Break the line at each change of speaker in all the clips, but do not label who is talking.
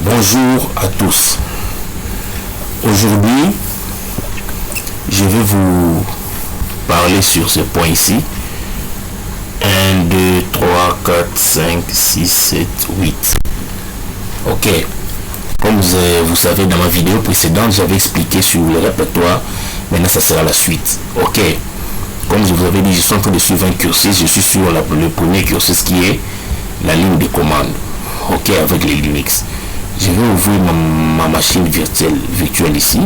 Bonjour à tous. Aujourd'hui, je vais vous parler sur ce point ici. 1, 2, 3, 4, 5, 6, 7, 8. Ok. Comme vous savez, dans ma vidéo précédente, j'avais expliqué sur le répertoire. Maintenant, ça sera la suite. Ok. Comme je vous avais dit, je suis en train de suivre un cursus. Je suis sur le premier cursus qui est la ligne de commande. Ok, avec les Linux. Je vais ouvrir ma machine virtuelle ici.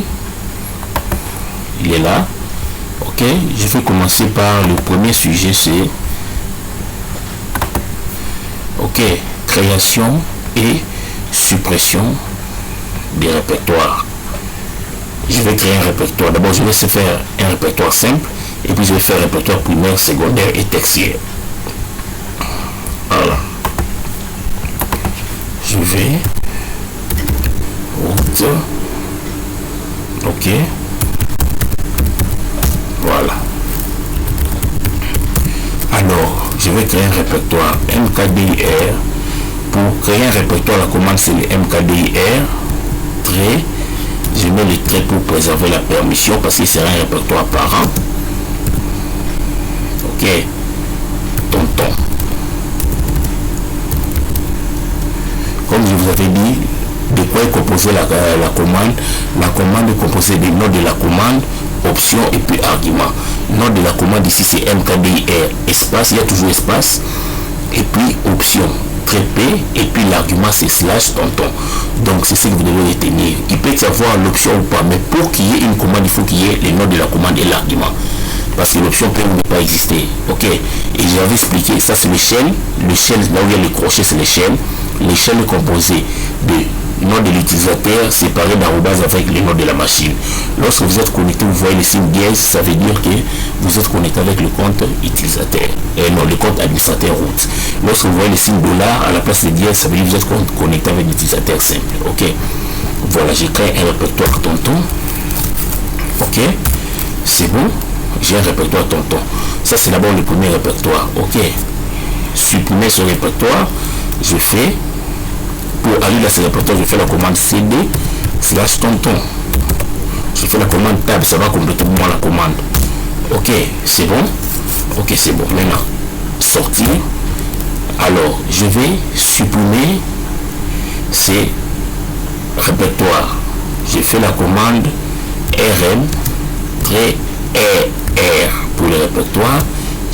Il est là. Ok, je vais commencer par le premier sujet, c'est ok, création et suppression des répertoires. Je vais créer un répertoire. D'abord, je vais faire un répertoire simple et puis je vais faire un répertoire primaire, secondaire et tertiaire. Voilà. Je vais route. Ok. Voilà. Alors, je vais créer un répertoire mkdir. Pour créer un répertoire, la commande c'est le mkdir trait. Je mets le trait pour préserver la permission parce que c'est un répertoire parent. Ok. Tonton. Comme je vous avais dit, de quoi est composée la commande. La commande est composée des noms de la commande, option et puis argument. Nom de la commande ici c'est mkdir espace, il y a toujours espace, et puis option trait P, et puis l'argument c'est slash tonton. Donc c'est ce que vous devez retenir. Il peut y avoir l'option ou pas, mais pour qu'il y ait une commande, il faut qu'il y ait le nom de la commande et l'argument. Parce que l'option peut ne pas exister. Ok. Et j'avais expliqué, ça c'est le shell. Le shell, là où il y a le crochet, c'est le shell. Le shell est composé de nom de l'utilisateur séparé d'arrobase avec le nom de la machine. Lorsque vous êtes connecté, vous voyez le signe dièse, ça veut dire que vous êtes connecté avec le compte utilisateur. Et non, le compte administrateur route. Lorsque vous voyez le signe dollar à la place de dièse, ça veut dire que vous êtes connecté avec l'utilisateur simple. Ok. Voilà, j'ai créé un répertoire tonton. Ok. C'est bon. J'ai un répertoire tonton. Ça c'est d'abord le premier répertoire. Ok. Supprimer ce répertoire. Je fais, pour aller à ce répertoire, je fais la commande cd slash tonton. Je fais la commande tab, ça va compléter pour moi la commande. Ok, c'est bon. Ok, c'est bon. Maintenant, sortir. Alors, je vais supprimer ces répertoires. Je fais la commande rm R pour le répertoire,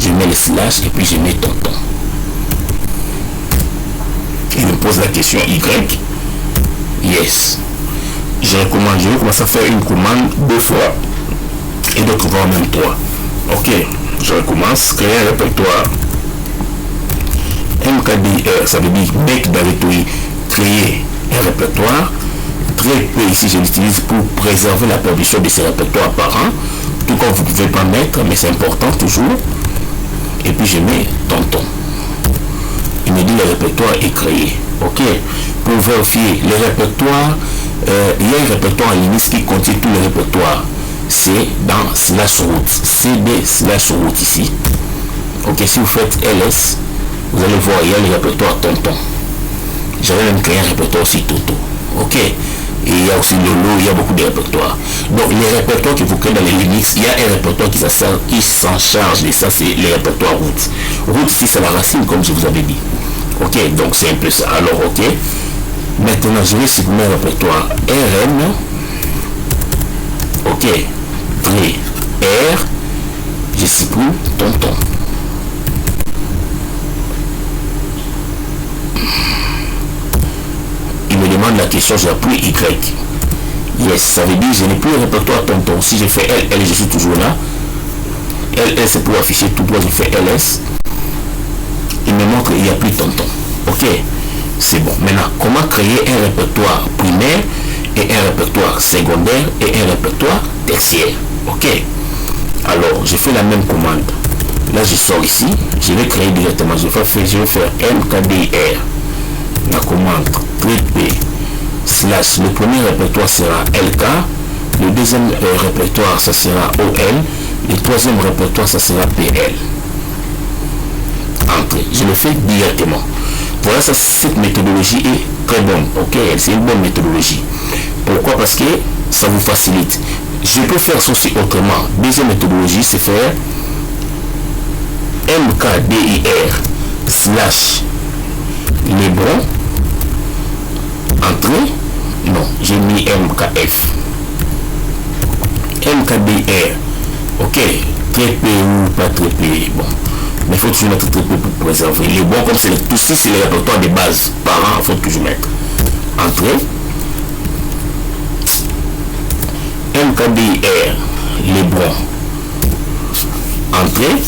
je mets le slash et puis je mets tonton. Il me pose la question Y. Yes. Je vais commencer à faire une commande 2 fois et d'autres fois même 3. Ok, je recommence, créer un répertoire. mkdir, ça veut dire make directory, créer un répertoire. Trait P ici je l'utilise pour préserver la permission de ces répertoires parents. Tout comme vous ne pouvez pas mettre, mais c'est important toujours. Et puis je mets tonton. Il me dit le répertoire est créé. Ok. Pour vérifier le répertoire, il y a un répertoire en Linux qui contient tout le répertoire. C'est dans slash root. cd slash root ici. Ok. Si vous faites ls, vous allez voir, il y a le répertoire tonton. J'avais même créé un répertoire aussi toto. Ok. Et il y a aussi le lot, il y a beaucoup de répertoires. Donc les répertoires que vous créez dans les Linux, il y a un répertoire qui s'en charge de ça, c'est le répertoire root. Root ici c'est la racine comme je vous avais dit. Ok, donc c'est un peu ça. Alors ok. Maintenant je vais supprimer le répertoire rm. Ok. Trait R. Je supprime tonton. Me demande la question, j'appuie Y. Yes, ça veut dire je n'ai plus le répertoire tonton. Si je fais LL, je suis toujours là. LL c'est pour afficher tout droit, je fais LS. Il me montre qu'il n'y a plus tonton. Ok, c'est bon. Maintenant, comment créer un répertoire primaire et un répertoire secondaire et un répertoire tertiaire? Ok. Alors, je fais la même commande. Là, je sors ici. Je vais créer directement. Je vais faire mkdir. La commande P slash, le premier répertoire sera LK, le deuxième répertoire ça sera OL, le troisième répertoire ça sera PL. Entrée, je le fais directement. Voilà, cette méthodologie est très bonne. Ok, c'est une bonne méthodologie. Pourquoi? Parce que ça vous facilite. Je peux faire ceci autrement. Deuxième méthodologie, c'est faire MKDIR slash Lebron. Entrée. Non, j'ai mis MKF. MKDR. Ok, très peu ou pas très peu. Bon, mais il faut toujours mettre très peu pour préserver. Les bons, comme c'est tout ci, c'est le répertoire de base. Parents, il faut toujours mettre. Entrée. MKDR. Les bons. Entrée.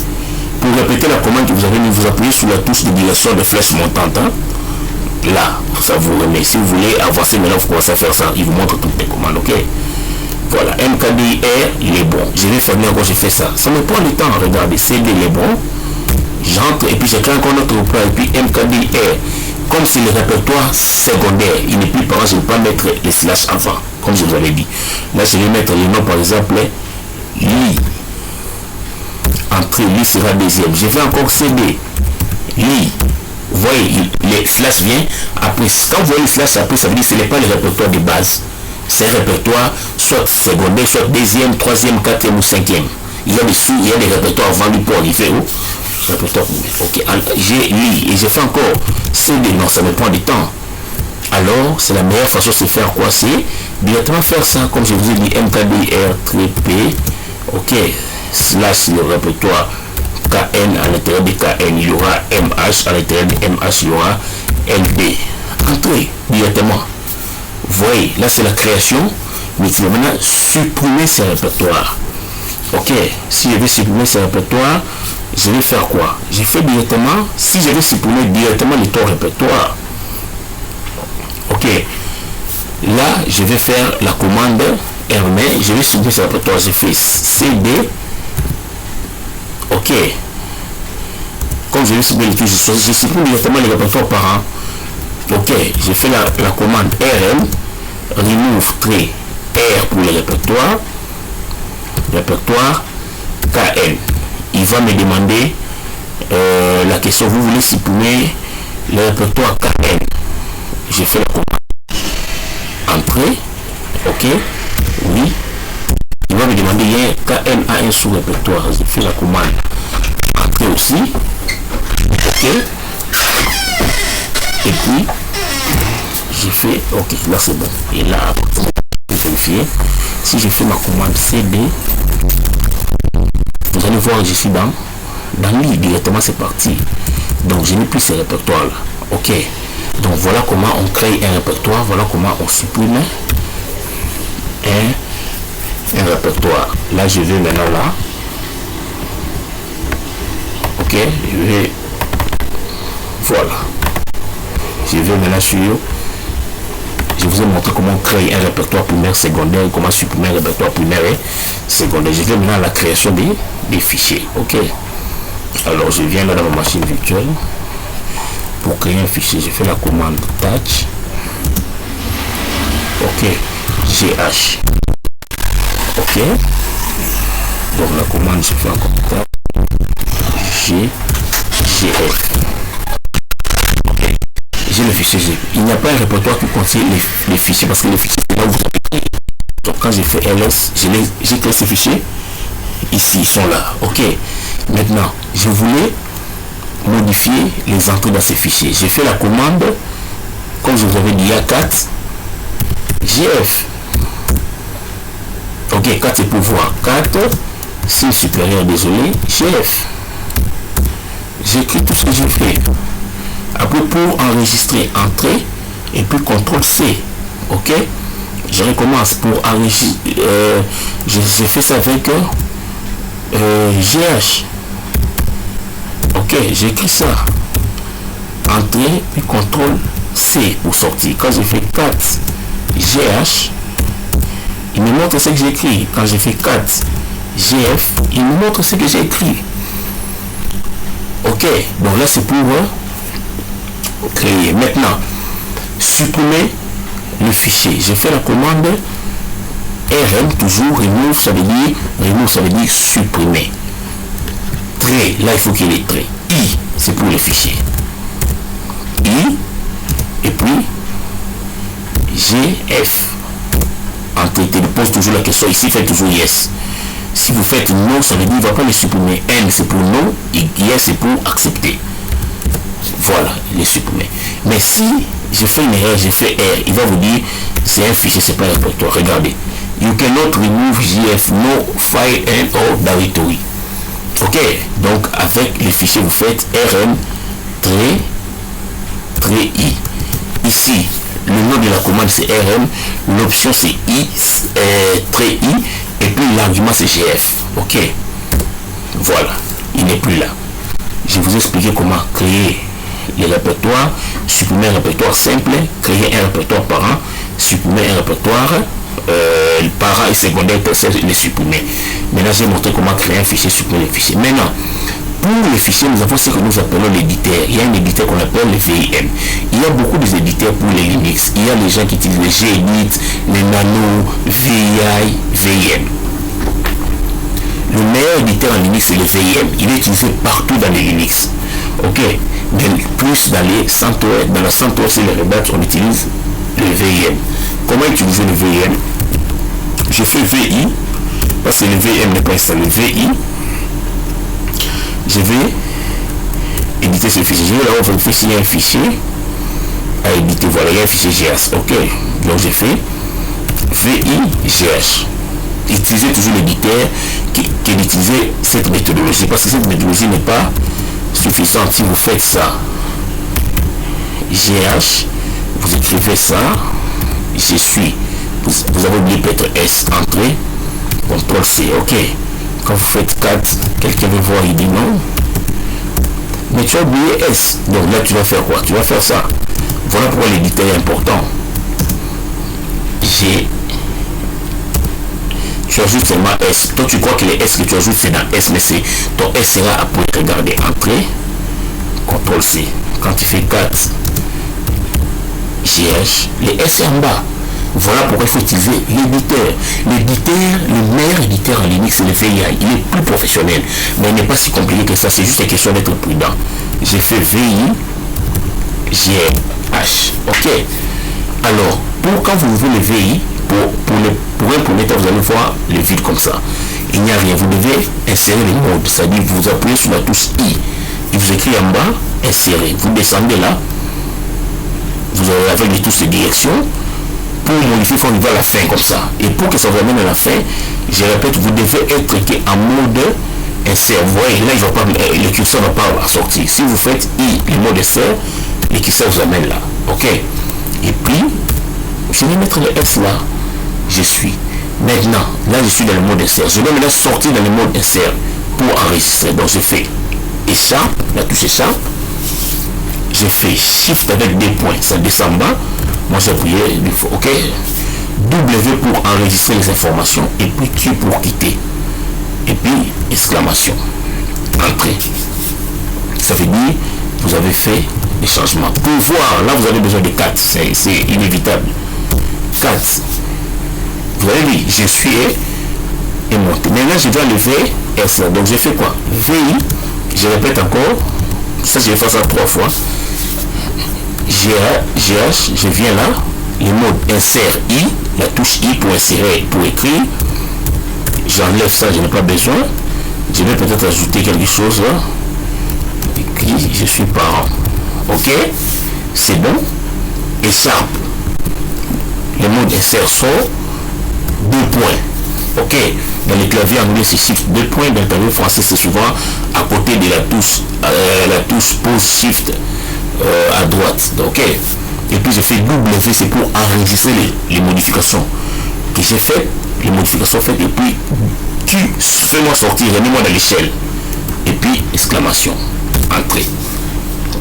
Pour répéter la commande que vous avez mis, vous appuyez sur la touche de direction de flèche montante. Hein? Là, ça vous remet. Si vous voulez avancer maintenant, vous commencez à faire ça. Il vous montre toutes les commandes, ok? Voilà, MKDIR, il est bon. Je vais fermer encore, j'ai fait ça. Ça me prend du temps, regardez, CD, il est bon. J'entre et puis j'écris encore notre repère. Et puis MKDIR, comme c'est le répertoire secondaire, il n'est plus parent, je ne vais pas mettre les slash avant, comme je vous avais dit. Là, je vais mettre le nom, par exemple, Li. Entrée, Li sera deuxième. Je vais encore CD, Li. Vous voyez, les slash vient après. Quand vous voyez les slash après, ça veut dire que ce n'est pas le répertoire de base. C'est un répertoire soit secondaire, soit deuxième, troisième, quatrième ou cinquième. Il y a des sous, il y a des répertoires vendus pour arriver où répertoire. Ok, j'ai lu et j'ai fait encore CD. Non, ça me prend du temps. Alors, c'est la meilleure façon de se faire quoi? C'est directement faire ça, comme je vous ai dit, MKDR-P. Ok, slash le répertoire. KN à l'intérieur de KN, il y aura MH, à l'intérieur de MH, il y aura LB. Entrez directement. Vous voyez, là c'est la création, mais tu vas maintenant supprimer ces répertoires. Ok, si je vais supprimer ces répertoires, je vais faire quoi? J'ai fait directement, si je vais supprimer directement les trois répertoires, ok, là je vais faire la commande RME, je vais supprimer ces répertoires, j'ai fait CD. Ok, comme je vais supprimer les touches, je supprime directement les répertoires par an. Ok, j'ai fait la commande RM, remove trait R pour le répertoire KN. Il va me demander la question, vous voulez supprimer le répertoire KN? J'ai fait la commande. Entrée, ok, oui. Il va me demander, il y a KN a un sous-répertoire, j'ai fait la commande. Entrée aussi, ok. Et puis, j'ai fait, ok, là c'est bon. Et là, je vais vérifier. Si je fais ma commande CD, vous allez voir, je suis dans l'île directement, c'est parti. Donc, je n'ai plus ces répertoires-là. Ok. Donc, voilà comment on crée un répertoire. Voilà comment on supprime un répertoire. Là, je vais maintenant là. Ok, je vais. Voilà. Je vais maintenant sur. Je vous ai montré comment créer un répertoire primaire, secondaire, comment supprimer un répertoire primaire et secondaire. Je vais maintenant à la création des fichiers. Ok. Alors je viens là dans ma machine virtuelle pour créer un fichier. Je fais la commande touch. Ok. GH. Ok. Donc la commande, je fais un commentaire. GF. J'ai le fichier. Il n'y a pas un répertoire qui contient les fichiers parce que les fichiers, là où vous avez. Donc quand j'ai fait ls, j'ai créé ces fichiers. Ici, ils sont là. Ok. Maintenant, je voulais modifier les entrées dans ces fichiers. J'ai fait la commande, comme je vous avais dit, il y a 4 GF. Ok, 4 c'est pour voir. 4, c'est supérieur, désolé, GF. J'écris tout ce que j'ai fait. Après, pour enregistrer, entrée, et puis CTRL C. Ok. Je recommence pour enregistrer. J'ai fait ça avec GH. Ok, j'écris ça. Entrée, puis CTRL C pour sortir. Quand j'ai fait 4 GH, il me montre ce que j'ai écrit. Quand j'ai fait 4 GF, il me montre ce que j'ai écrit. Ok, donc là c'est pour créer. Maintenant, supprimer le fichier. J'ai fait la commande RM, toujours remove, ça veut dire supprimer. Trait, là il faut qu'il y ait les traits. I, c'est pour le fichier. I, et puis GF. Entrée, tu poses toujours la question ici, faites toujours yes. Si vous faites non, ça veut dire qu'il ne va pas les supprimer. N c'est pour non, et yes c'est pour accepter. Voilà, les supprimer. Mais si je fais une erreur, j'ai fait R, il va vous dire c'est un fichier, c'est pas un répertoire. Regardez. You cannot remove GF no file and or directory. Ok, donc avec les fichiers vous faites rm -i. Ici, le nom de la commande c'est rm, l'option c'est i -i et puis l'argument c'est gf. Ok, voilà, il n'est plus là. Je vous ai expliqué comment créer les répertoires, supprimer un répertoire simple, créer un répertoire parent, supprimer un répertoire parent et secondaire, tertiaire, les supprimer. Maintenant, j'ai montré comment créer un fichier, supprimer les fichiers. Maintenant, pour les fichiers, nous avons ce que nous appelons l'éditeur. Il y a un éditeur qu'on appelle le VIM. Il y a beaucoup d'éditeurs pour les Linux. Il y a les gens qui utilisent les Gedit, les Nano, VI, VIM. Le meilleur éditeur en Linux, c'est le VIM. Il est utilisé partout dans les Linux. Ok, mais plus dans les CentOS, dans la CentOS et les Red Hat, on utilise le VIM. Comment utiliser le VIM? Je fais VI, parce que le VIM n'est pas installé. VI, je vais éditer ce fichier. Je vais là, on va faire signer un fichier à éditer. Voilà, il y a un fichier GH. Ok, donc j'ai fait VI GH. Utilisez toujours l'éditeur qui utilise cette méthodologie, parce que cette méthodologie n'est pas suffisante. Si vous faites ça, GH, vous écrivez ça, je suis, vous avez oublié peut-être S, entrée, CTRL C, ok. Quand vous faites 4, quelqu'un veut voir, il dit non. Mais tu as oublié S, donc là tu vas faire quoi? Tu vas faire ça. Voilà pourquoi l'éditeur est important. Tu ajoutes seulement S. Toi tu crois que les S que tu ajoutes c'est dans S, mais c'est ton S sera après. Regarder entrée, CTRL C. Quand tu fais 4 GH, les S est en bas. Voilà pourquoi il faut utiliser l'éditeur. L'éditeur, le meilleur éditeur en Linux, c'est le VI. Il est plus professionnel, mais il n'est pas si compliqué que ça. C'est juste une question d'être prudent. J'ai fait VI GH. Ok. Alors, quand vous ouvrez le VI, pour un premier temps, vous allez voir le vide comme ça. Il n'y a rien. Vous devez insérer les modes. C'est-à-dire, vous appuyez sur la touche I. Il vous écrit en bas, insérer. Vous descendez là. Vous avez avec les touches de direction. Pour modifier, il faut arriver à la fin comme ça. Et pour que ça vous amène à la fin, je répète, vous devez être en mode insert. Vous voyez, là, le curseur ne va pas sortir. Si vous faites I, le mode insert, le curseur vous amène là. Ok. Et puis, je vais mettre le S là. Je suis. Maintenant, là, je suis dans le mode insert. Je vais maintenant sortir dans le mode insert pour enregistrer. Donc, je fais Écharpe, la touche Écharpe. Je fais Shift avec des points, ça descend bas. Moi j'ai appuyé, ok. W pour enregistrer les informations et puis Q pour quitter. Et puis exclamation. Entrée. Ça veut dire vous avez fait les changements. Pour voir, là vous avez besoin de 4, c'est inévitable. 4. Vous avez dit, je suis et monté. Maintenant je dois lever S. Donc j'ai fait quoi? VI, je répète encore. Ça je vais faire ça 3 fois. GH, je viens là, le mode insert I, la touche I pour insérer, pour écrire. J'enlève ça, je n'ai pas besoin. Je vais peut-être ajouter quelque chose là. Écrit, je suis parent. Ok, c'est bon. Écharpe. Le mode insert sort 2 points. Ok, dans les claviers anglais c'est Shift 2 points, dans le clavier français c'est souvent à côté de la touche pause Shift. À droite, ok. Et puis je fais W, c'est pour enregistrer les modifications que j'ai fait, les modifications faites, et puis Q, fais-moi sortir, remets-moi dans l'échelle, et puis exclamation, entrée.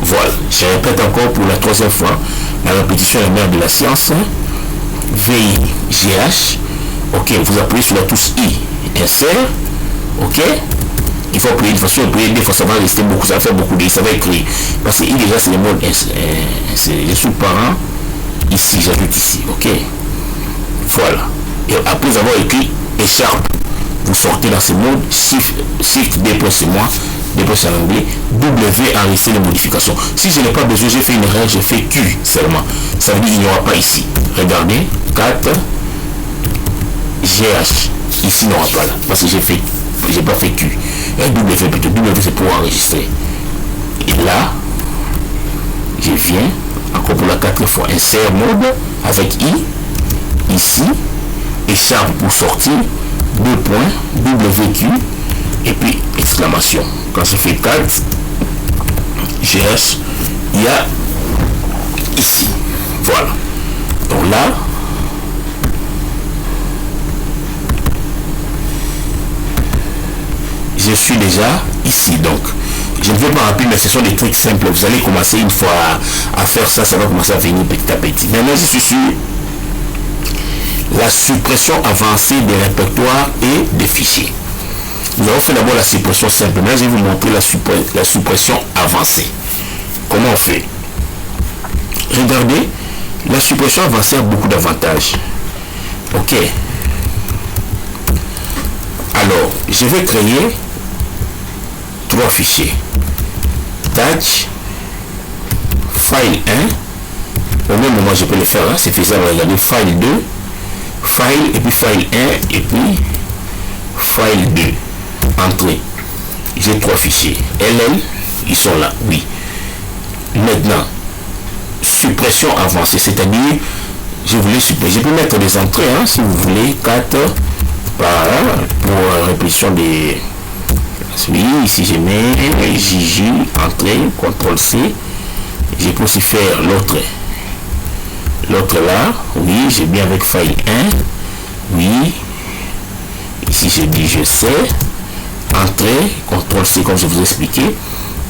Voilà, je répète encore pour la 3e fois, la répétition est la mère de la science. VI GH, ok, vous appuyez sur la touche I, insert, ok. Il faut appuyer de façon, des fois ça va rester beaucoup, ça va faire beaucoup de, ça va écrire. Parce que déjà c'est le mode, je suis parent, ici, j'ajoute ici, ok. Voilà. Et après avoir écrit Écharpe, vous sortez dans ce mode, Shift D+, c'est moi, dépose en anglais, W enregistrer les modifications. Si je n'ai pas besoin, j'ai fait une erreur, je fais Q seulement. Ça veut dire qu'il n'y aura pas ici. Regardez, 4 GH. Ici, il n'y aura pas là. Parce que j'ai pas fait Q. W plutôt. W c'est pour enregistrer. Et là, je viens, encore pour la 4 fois, insert mode avec I. Ici, écharpe pour sortir, 2 points, WQ, et puis exclamation. Quand je fais 4, GH, il y a ici. Voilà. Donc là, je suis déjà ici. Donc, je ne vais pas rappeler, mais ce sont des trucs simples. Vous allez commencer une fois à faire ça, ça va commencer à venir petit à petit. Maintenant, je suis sur la suppression avancée des répertoires et des fichiers. Nous avons fait d'abord la suppression simple. Maintenant, je vais vous montrer la suppression avancée. Comment on fait? Regardez, la suppression avancée a beaucoup d'avantages. Ok. Alors, je vais créer 3 fichiers. Tâche, file 1. Au même moment, je peux le faire. Hein, c'est faisable. Regardez, file 2. File, et puis file 1, et puis file 2. Entrée. J'ai 3 fichiers. LL, ils sont là, oui. Maintenant, suppression avancée, c'est-à-dire, je voulais supprimer. Je peux mettre des entrées, hein, si vous voulez, 4 par pour répétition des. Oui, ici je mets JJ, entrée, CTRL C. Je peux aussi faire l'autre. L'autre là, oui, j'ai bien avec file 1. Oui. Ici je dis je sais. Entrée, CTRL C comme je vous ai expliqué.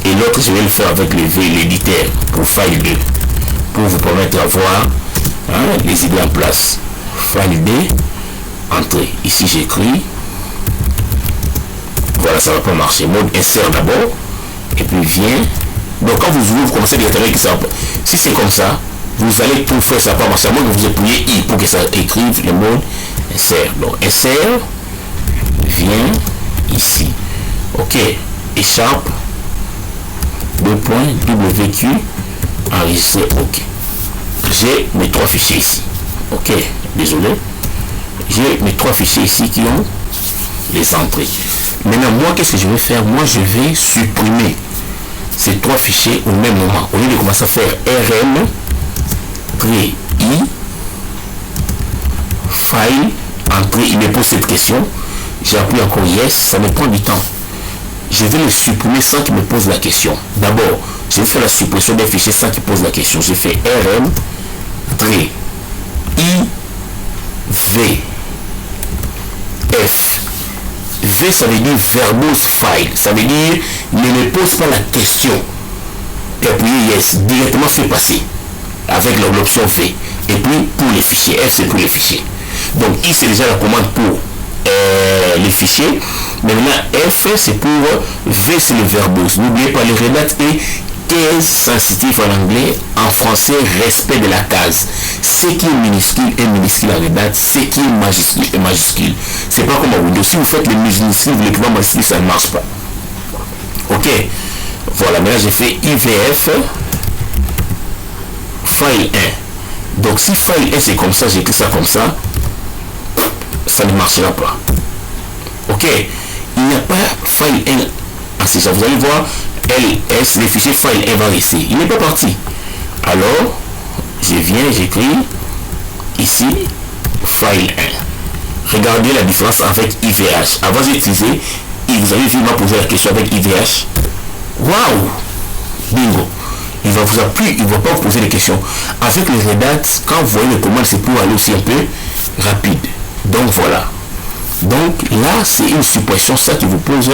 Et l'autre je vais le faire avec l'éditeur pour file 2. Pour vous permettre d'avoir les idées en place. File 2, entrée. Ici j'écris. Voilà, ça ne va pas marcher. Mode insert d'abord. Et puis vient. Donc quand vous ouvrez, vous commencez directement avec ça. Si c'est comme ça, vous allez tout faire, ça va pas marcher. À moins que vous appuyez I pour que ça écrive le mode insert. Donc insert vient ici. Ok. Écharpe. 2 points. WQ. Enregistrer. Ok. J'ai mes 3 fichiers ici. Ok. Désolé. J'ai mes 3 fichiers ici qui ont les entrées. Maintenant, moi, qu'est-ce que je vais faire? Moi, je vais supprimer ces 3 fichiers au même moment. Au lieu de commencer à faire RM, I, file, entrée, il me pose cette question. J'appuie encore yes, ça me prend du temps. Je vais le supprimer sans qu'il me pose la question. D'abord, je vais faire la suppression des fichiers sans qu'il pose la question. Je fais RM, I, V, F. V, ça veut dire verbose file. Ça veut dire ne me pose pas la question. Et appuyez yes. Directement fait passer. Avec l'option V. Et puis pour les fichiers. F, c'est pour les fichiers. Donc I, c'est déjà la commande pour les fichiers. Mais maintenant, F, c'est pour V, c'est le verbose. N'oubliez pas, le redact est case sensitif en anglais. En français, respect de la case. Ce qui est minuscule est minuscule en redact. Ce qui est majuscule est majuscule. C'est pas comme à Windows. Si vous faites le minuscule, vous l'écrivez en majuscule, ça ne marche pas. Ok. Voilà, maintenant j'ai fait IVF file 1. Donc si file 1 c'est comme ça, j'écris ça comme ça, ça ne marchera pas. Ok. Il n'y a pas file 1 en C#. Vous allez voir LS, le fichier file 1 va rester. Il n'est pas parti. Alors, je viens, j'écris ici file 1. Regardez la différence avec IVH. Avant j'utilisais, vous avez vu, il m'a posé la question avec IVH. Waouh! Bingo! Il va vous appuyer, il ne va pas vous poser des questions. Avec le redact, quand vous voyez les commandes, c'est pour aller aussi un peu rapide. Donc voilà. Donc là, c'est une suppression, ça qui vous pose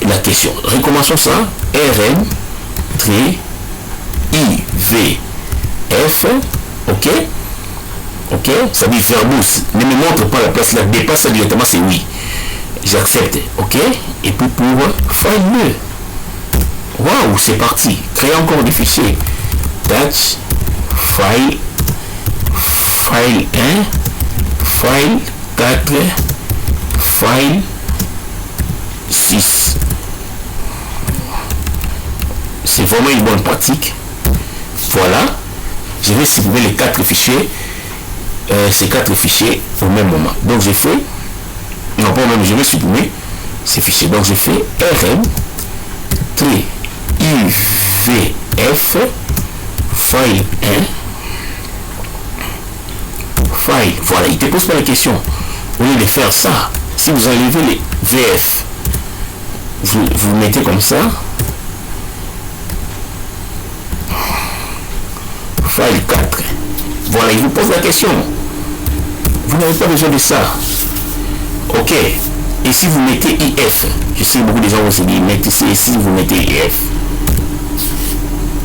la question. Recommençons ça. RM, I, V, F. Ok? Ok? Ça dit verbose. Ne me montre pas la place là. Dépasse ça directement, c'est oui. J'accepte. Ok? Et puis pour file 2. Waouh, c'est parti. Créer encore des fichiers. Touch, file, file 1, file 4, file 6. vraiment une bonne pratique. Voilà. Je vais supprimer les 4 fichiers. Ces 4 fichiers au même moment. Donc je fais, non pas même, je vais supprimer ces fichiers. Donc je fais rm ivf file 1 file. Voilà, il ne te pose pas la question. Au lieu de faire ça, si vous enlevez les vf, vous mettez comme ça, file 4. Voilà, il vous pose la question. Vous n'avez pas besoin de ça. Ok. Et si vous mettez if, je sais que beaucoup de gens vont se dire, mettez ici, vous mettez if.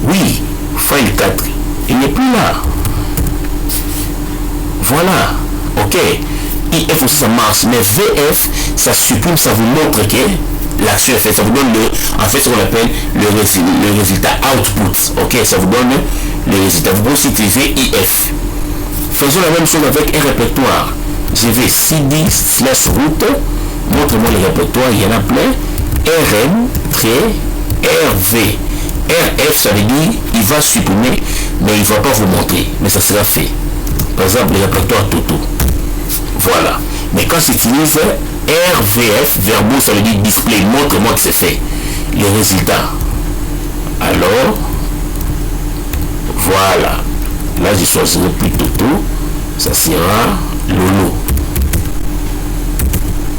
Oui, file 4. Il n'est plus là. Voilà. Ok. if aussi ça marche, mais vf, ça supprime, ça vous montre que l'action est faite. Ça vous donne en fait ce qu'on appelle le résultat output. Ok, ça vous donne le résultat. Vous pouvez aussi utiliser if. Faisons la même chose avec un répertoire. Je vais cd/route, montre-moi les répertoires, il y en a plein. rm-rv. rf, ça veut dire il va supprimer, mais il ne va pas vous montrer, mais ça sera fait. Par exemple, le répertoire Toto. Voilà. Mais quand c'est utilisé rvf, verbo, ça veut dire display, montre-moi que c'est fait. Les résultats. Alors, voilà. Là, je choisirai plus Toto. Ça sera Lolo.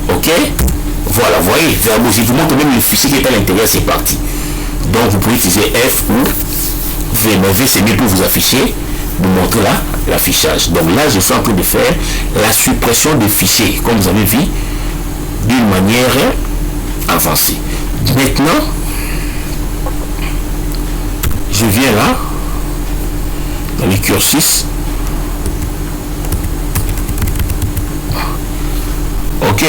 Ok? Voilà, vous voyez, verbo, je vous montre même le fichier qui est à l'intérieur, c'est parti. Donc, vous pouvez utiliser F ou V. Mais V, c'est mieux pour vous afficher, vous montrer là l'affichage. Donc là, je suis en train de faire la suppression des fichiers, comme vous avez vu, d'une manière avancée. Maintenant, je viens là, dans le cursus. Ok,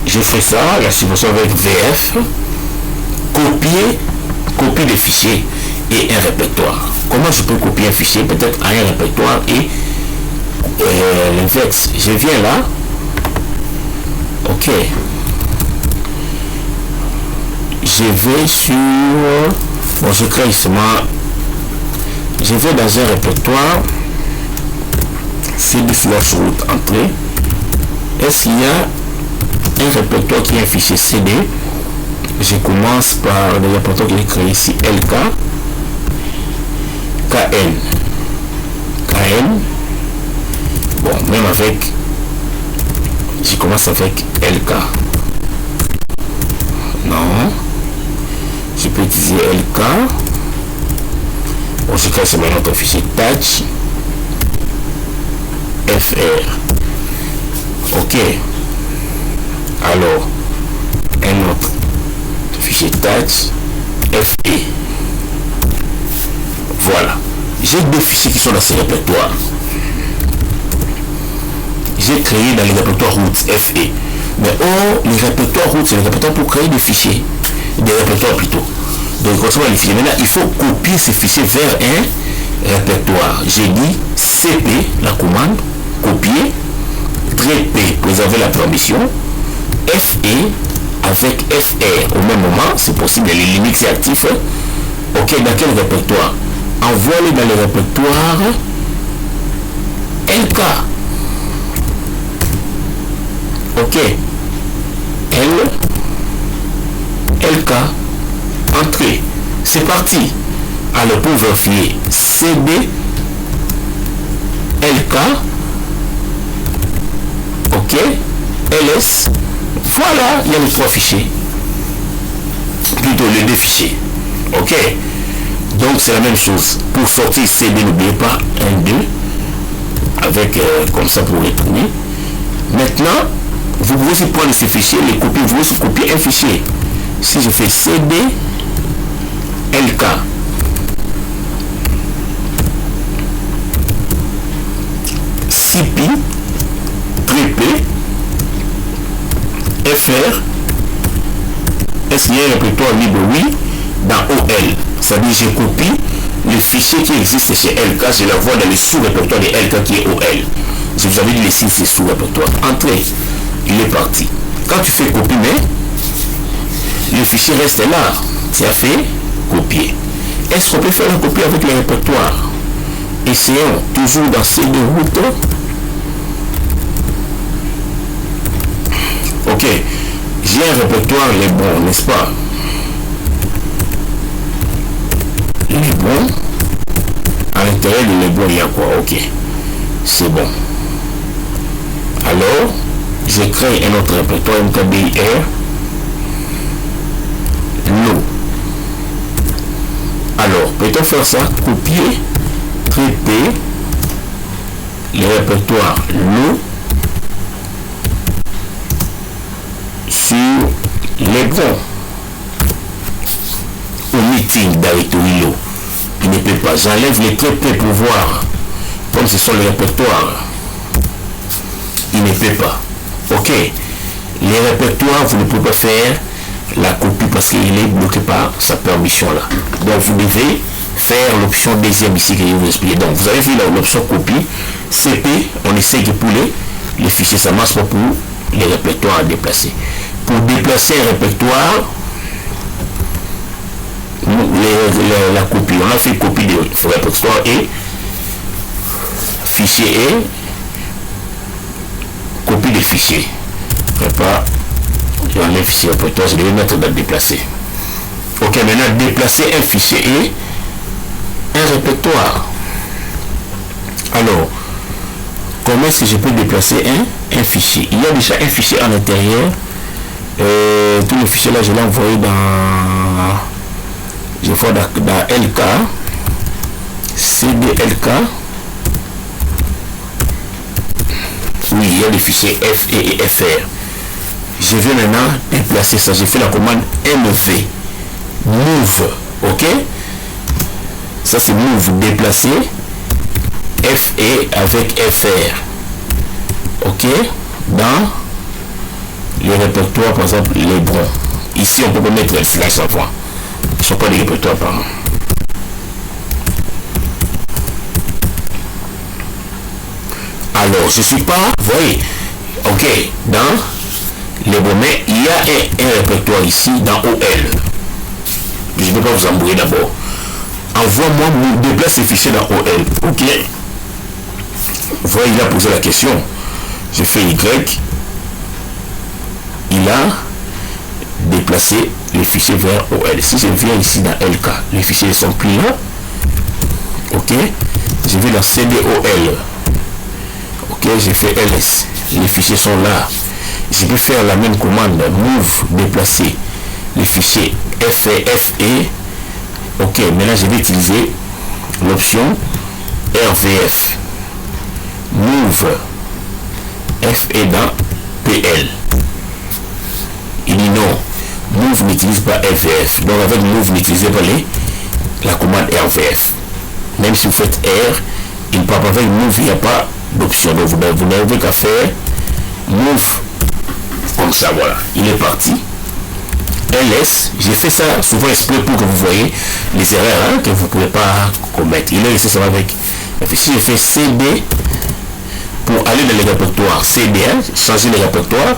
je fais ça, la suppression avec VF, copier des fichiers et un répertoire. Comment je peux copier un fichier? Peut-être à un répertoire et l'inverse. Je viens là. Ok. Je vais sur... Bon, je crée seulement... Je vais dans un répertoire. cd/route entrée. Est-ce qu'il y a un répertoire qui est un fichier CD? Je commence par le répertoire que j'ai créé ici, LK, KN. Bon, même avec, je commence avec LK. Non, je peux utiliser LK. Bon, je crée seulement notre fichier touch FR. Ok. Alors, un autre fichier touch FE. Voilà. J'ai 2 fichiers qui sont dans ce répertoire. J'ai créé dans les répertoires route FE. Mais les répertoires route, c'est les répertoires pour créer des fichiers. Des répertoires plutôt. Donc, quand on va les fichiers, maintenant, il faut copier ces fichiers vers un répertoire. J'ai dit CP, la commande, copier, P, préserver la permission, FE avec FR au même moment, c'est possible, les limites c'est actif. Ok, dans quel répertoire? Envoie-les dans le répertoire LK. Ok, LK, entrée, c'est parti. Alors pour vérifier, CD, LK, ok, ls, voilà, il y a les 3 fichiers, plutôt les 2 fichiers. Ok, donc c'est la même chose. Pour sortir CD, n'oubliez pas 1, 2, avec comme ça pour retourner. Maintenant, vous pouvez aussi prendre ces fichiers, les copier, vous pouvez aussi copier un fichier. Si je fais CD, LK, CP, P, FR, est-ce qu'il y a un répertoire libre? Oui, dans OL. Ça veut dire je copie le fichier qui existe chez LK, je l'envoie dans le sous-répertoire de LK qui est OL. Je vous avais dit ici, c'est sous-répertoire. Entrée, il est parti. Quand tu fais copier, mais le fichier reste là. Tu as fait copier. est-ce qu'on peut faire la copie avec le répertoire? Essayons, toujours dans ces deux routes. Ok, j'ai un répertoire, les bons, n'est-ce pas? Les bons. À l'intérieur de les bons, il y a quoi? Ok, c'est bon. Alors, je crée un autre répertoire, MKBIR. L'eau. Alors, peut-on faire ça? Copier, traiter le répertoire l'eau sur les bons. Au meeting directory l'eau. Il ne peut pas. J'enlève les traités pour voir. Comme ce sont les répertoires. Il ne peut pas. Ok. Les répertoires, vous ne pouvez pas faire la copie parce qu'il est bloqué par sa permission là. Donc vous devez faire l'option deuxième ici que je vous explique. Donc vous avez vu l'option copie. CP, on essaie que pour les fichiers, ça marche pas pour les répertoires à déplacer. Pour déplacer un répertoire, la copie, on a fait copie de répertoire et fichier et copie des fichiers. Prépare, j'enlève fichier répertoire, je vais mettre dans déplacer. Ok, maintenant déplacer un fichier et un répertoire. Alors, comment est-ce que je peux déplacer un fichier? Il y a déjà un fichier à l'intérieur. Tous les fichiers là, je l'ai envoyé dans LK, CDLK. Oui, il y a les fichiers F et FR. Je vais maintenant déplacer ça. J'ai fait la commande MV. Move. Ok? Ça c'est move, déplacer. FE avec FR. Ok? Dans le répertoire, par exemple, les bons. Ici, on peut pas mettre le slash avant. Ils ne sont pas des répertoires, pardon. Alors, je suis pas, vous voyez, ok, dans les bons, mais il y a un répertoire ici dans OL. Je ne peux pas vous embrouiller d'abord. Envoie-moi, déplace les fichiers dans OL. Ok. Vous voyez, il a posé la question. Je fais Y. Il a déplacé les fichiers vers OL. Si je viens ici dans LK, les fichiers sont plus là. Ok. Je vais dans CDOL. Ok, j'ai fait LS. Les fichiers sont là. Je peux faire la même commande. Move, déplacer les fichiers FE. Ok, maintenant je vais utiliser l'option RVF. Move FE dans PL. Il dit non. Move n'utilise pas RVF. Donc avec Move, n'utilisez pas la commande RVF. Même si vous faites R, il ne parle pas avec Move, il n'y a pas d'option. Donc vous n'avez qu'à faire Move comme ça, voilà. Il est parti. LS, j'ai fait ça souvent exprès pour que vous voyez les erreurs que vous ne pouvez pas commettre. Il est laissé ça avec. Si je fais CD pour aller dans les répertoires, CD, changer les répertoires,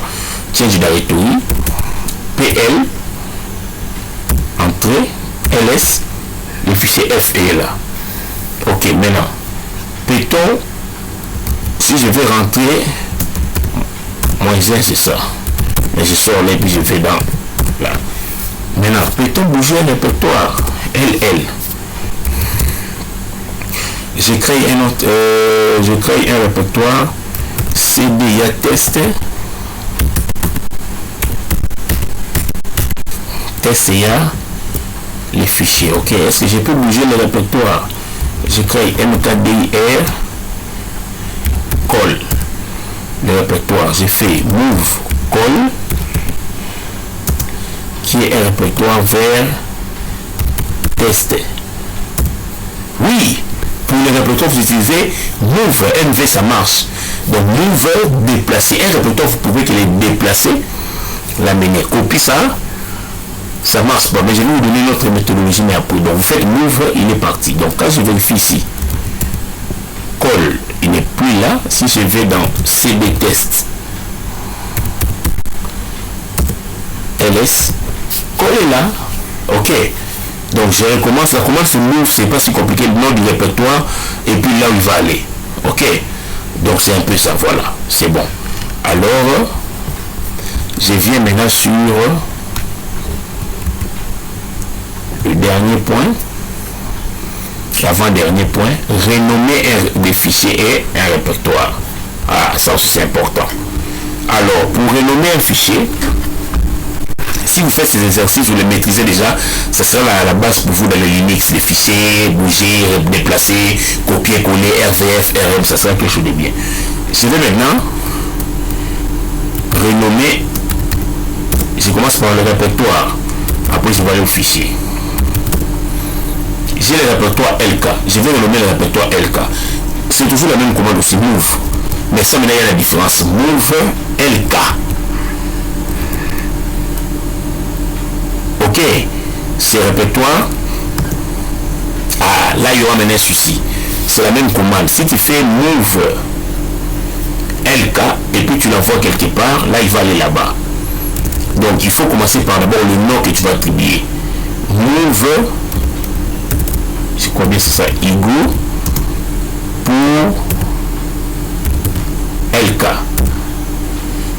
change directory, PL, entrée, LS, le fichier FE là. Ok, maintenant, peut-on, si je vais rentrer, moins 1, c'est ça. Mais je sors là et puis je fais dans là. Maintenant, peut-on bouger un répertoire? LL. Je crée un répertoire CDIA test. TestIA les fichiers. Ok, est-ce que je peux bouger le répertoire? Je crée MKDIR call le répertoire. J'ai fait move call qui est un répertoire vers test. Oui, pour les répertoires vous utilisez move, MV ça marche. Donc move déplacer. Un répertoire vous pouvez les déplacer, l'amener, copie ça marche pas. Mais je vais vous donner notre méthodologie, mais après. Donc vous faites move, il est parti. Donc quand je vérifie ici, call, il n'est plus là. Si je vais dans CD test, LS, call est là. Ok. Donc je recommence, la commande se move, c'est pas si compliqué, le nom du répertoire, et puis là où il va aller. Ok, donc c'est un peu ça, voilà, c'est bon. Alors, je viens maintenant sur le dernier point, l'avant-dernier point, renommer des fichiers et un répertoire. Ah, ça aussi c'est important. Alors, pour renommer un fichier, si vous faites ces exercices, vous les maîtrisez déjà, ça sera la base pour vous dans le Linux, les fichiers, bouger, déplacer, copier, coller, RVF, RM, ça sera quelque chose de bien. Je vais maintenant renommer, je commence par le répertoire, après je vais aller au fichier. J'ai le répertoire LK, je vais renommer le répertoire LK. C'est toujours la même commande aussi, move. Mais ça maintenant il y a la différence, move LK. Ok, c'est répertoire. Ah, là il y aura maintenant un souci. C'est la même commande. Si tu fais move LK et puis tu l'envoies quelque part, là il va aller là-bas. Donc il faut commencer par d'abord le nom que tu vas attribuer. Move, je crois bien c'est ça, Igo pour LK.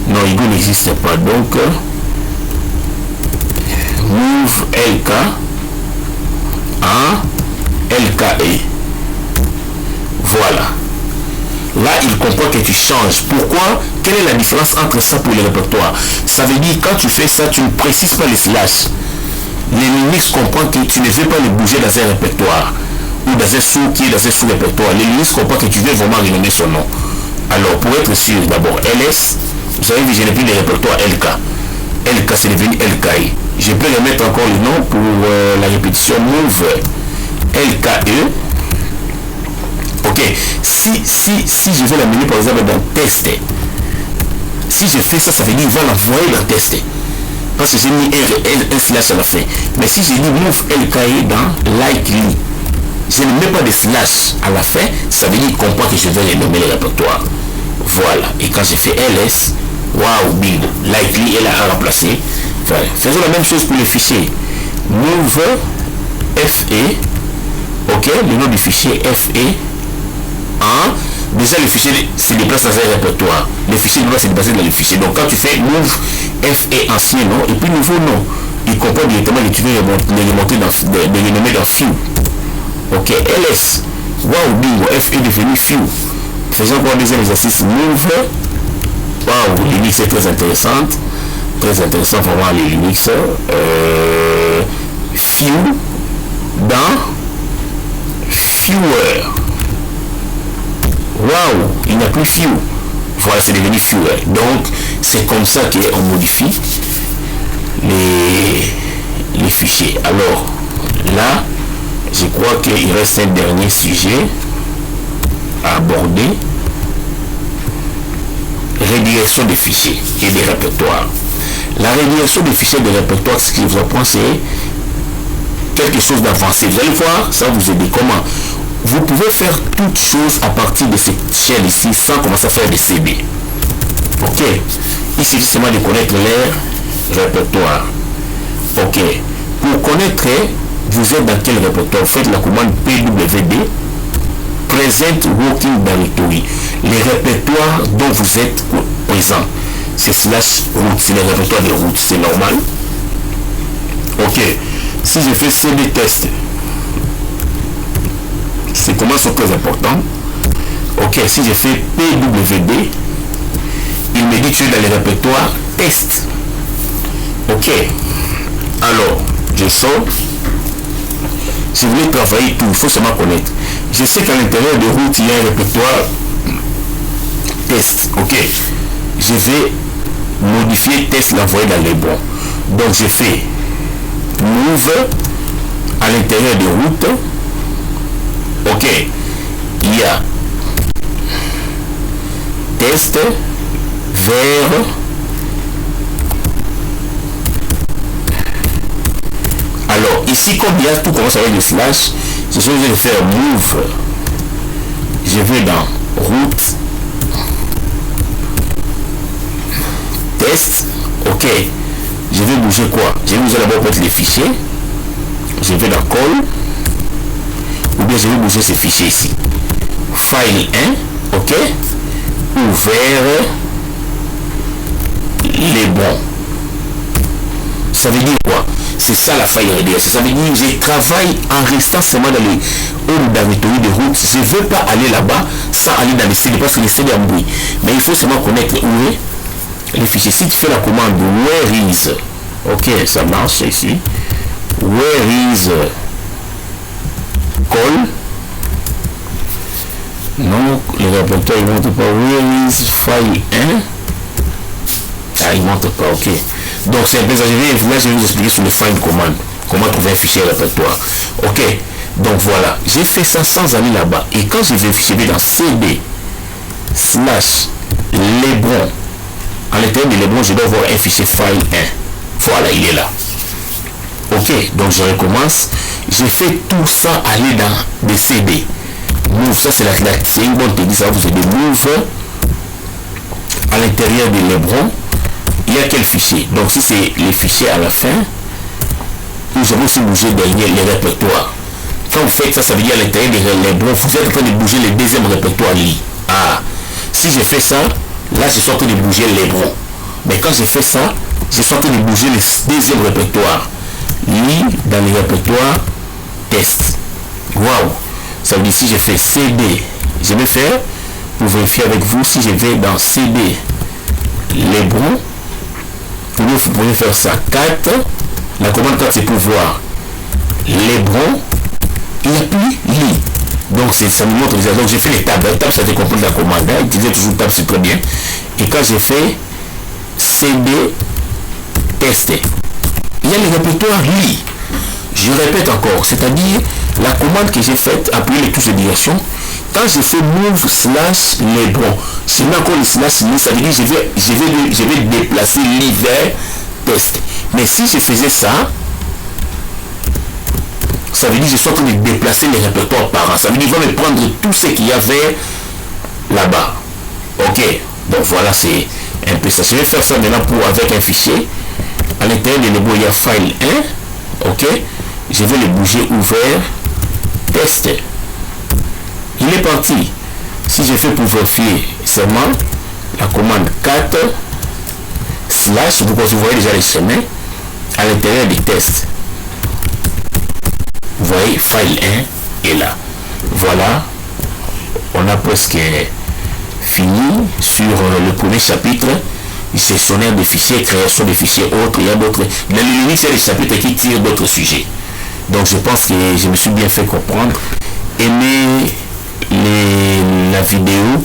Non, Igo n'existe pas, donc move LK en LKE. Voilà. Là, il comprend que tu changes. Pourquoi? Quelle est la différence entre ça pour le répertoire? Ça veut dire quand tu fais ça, tu ne précises pas les slash. Les Linux comprend que tu ne veux pas le bouger dans un répertoire ou dans un sous qui est dans un sous-répertoire. Les Linux comprend que tu veux vraiment renommer son nom. Alors, pour être sûr, d'abord, LS, vous avez vu, je n'ai plus le répertoire LK. LK, c'est devenu LKE. Je peux remettre encore le nom pour la répétition move LKE. Ok, si je vais l'amener par exemple dans test, si je fais ça, ça veut dire qu'il va l'envoyer dans test. Parce que j'ai mis un slash à la fin. Mais si je dis move LKE dans likely, je ne mets pas de slash à la fin, ça veut dire qu'il comprend que je vais renommer le répertoire. Voilà, et quand j'ai fait ls, waouh, big, likely, elle a remplacé. Voilà. Faisons la même chose pour les fichiers. Move FE, ok, le nom du fichier FE. Déjà le fichier se déplace dans un répertoire. Le fichier doit se déplacer dans le fichier. Donc quand tu fais move FE ancien nom et puis nouveau nom, il comprend directement que tu veux les renommer dans few. Ok, ls, wow, bingo, FE est devenu few. Faisons encore un deuxième exercice. Move, wow, Linux est très intéressante. Très intéressant vraiment les Linux. Few dans fewer. Waouh, il n'y a plus few. Voilà, c'est devenu fewer. Donc, c'est comme ça qu'on modifie les fichiers. Alors, là, je crois qu'il reste un dernier sujet à aborder. Redirection des fichiers et des répertoires. La redirection des fichiers et des répertoires, ce que je vous apprends, c'est quelque chose d'avancé. Vous allez voir, ça vous aider comment. Vous pouvez faire toutes choses à partir de cette chaîne ici sans commencer à faire des CB. Ok. Il suffit seulement de connaître les répertoires. Ok. Pour connaître, vous êtes dans quel répertoire? Vous faites la commande pwd present working directory. Les répertoires dont vous êtes présent, c'est slash root, c'est les répertoires de route, c'est normal. Ok. Si je fais cd test, ces commandes sont très importantes. Ok, si je fais pwd, il me dit que tu es dans les répertoires test. Ok, alors je sors. Si vous voulez travailler tout, il faut seulement connaître. Je sais qu'à l'intérieur de route, il y a un répertoire test. Ok, je vais modifier test, l'envoyer dans les bons. Donc je fais move à l'intérieur de route. Ok, il y a test vers alors ici comme il y a tout commence avec le slash, je vais faire move, je vais dans route test. Ok, je vais bouger quoi? Je vais bouger d'abord peut-être les fichiers. je vais dans call, ou bien je vais bouger ce fichier ici. File 1, ok, ouvert les bons. Ça veut dire quoi? C'est ça la faille RDS. Ça veut dire que je travaille en restant seulement dans les hauts directory de route. Je ne veux pas aller là-bas sans aller dans les CD parce que les CD en bruit. Mais il faut seulement connaître où est les fichiers. Si tu fais la commande where is, ok, ça marche ici. Where is call. Non, le répertoire il ne montre pas. Where is file 1. Ah, il ne montre pas, ok. Donc c'est un peu ça. Là, je vais vous expliquer sur le find command. Comment trouver un fichier répertoire. Ok. Donc voilà. J'ai fait ça sans aller là-bas. Et quand je vais dans CD slash Lebron. À l'intérieur de Lebron, je dois avoir un fichier file 1. Voilà, il est là. Ok. Donc je recommence. J'ai fait tout ça aller dans des CD. Move, ça c'est une bonne technique. Ça va vous aider. Move à l'intérieur de Lebron. Il y a quel fichier? Donc si c'est les fichiers à la fin, nous avons aussi bougé derrière les répertoires. Quand vous faites ça, ça veut dire à l'intérieur des Lebron, vous êtes en train de bouger le deuxième répertoire lit. Ah, si je fais ça, là je suis en train de bouger Lebron. Mais quand je fais ça, je suis en train de bouger le deuxième répertoire lit dans les répertoires test. Waouh! Ça veut dire si je fais CD, je vais faire pour vérifier avec vous si je vais dans CD Lebron. Vous pouvez faire ça 4. La commande 4 c'est pour voir Lebron. Il n'y a plus lit. Donc ça me montre déjà. Donc j'ai fait les tables. Les tables ça te complète la commande. Utiliser toujours table c'est très bien. Et quand j'ai fait CD test, il y a le répertoire lit. Je répète encore. C'est-à-dire la commande que j'ai faite, appuyer les touches de direction. Quand je fais move slash Lebron, je mets encore le slash lit, ça veut dire je vais déplacer l'hiver test. Mais si je faisais ça, ça veut dire que je suis en train de déplacer les répertoires par an. Ça veut dire qu'il va me prendre tout ce qu'il y avait là-bas. Ok, donc voilà, c'est un peu ça. Je vais faire ça maintenant avec un fichier. À l'intérieur de Lebron, il y a file 1. Ok, je vais le bouger ouvert test. Il est parti. Si je fais pour vérifier seulement la commande 4 slash, vous voyez déjà les chemins à l'intérieur des tests. Vous voyez, file 1 est là. Voilà, on a presque fini sur le premier chapitre, gestionnaire de fichiers, création de fichiers autres. Il y a d'autres. Dans le Linux, il y a des chapitres qui tirent d'autres sujets. Donc je pense que je me suis bien fait comprendre. Aimez la vidéo,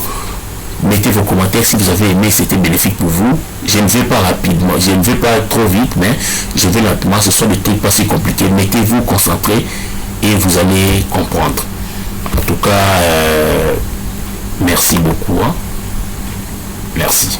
mettez vos commentaires si vous avez aimé, c'était bénéfique pour vous. Je ne vais pas rapidement, je ne vais pas trop vite, mais je vais lentement. Ce sont des trucs pas si compliqués. Mettez-vous concentrés et vous allez comprendre. En tout cas, merci beaucoup. Merci.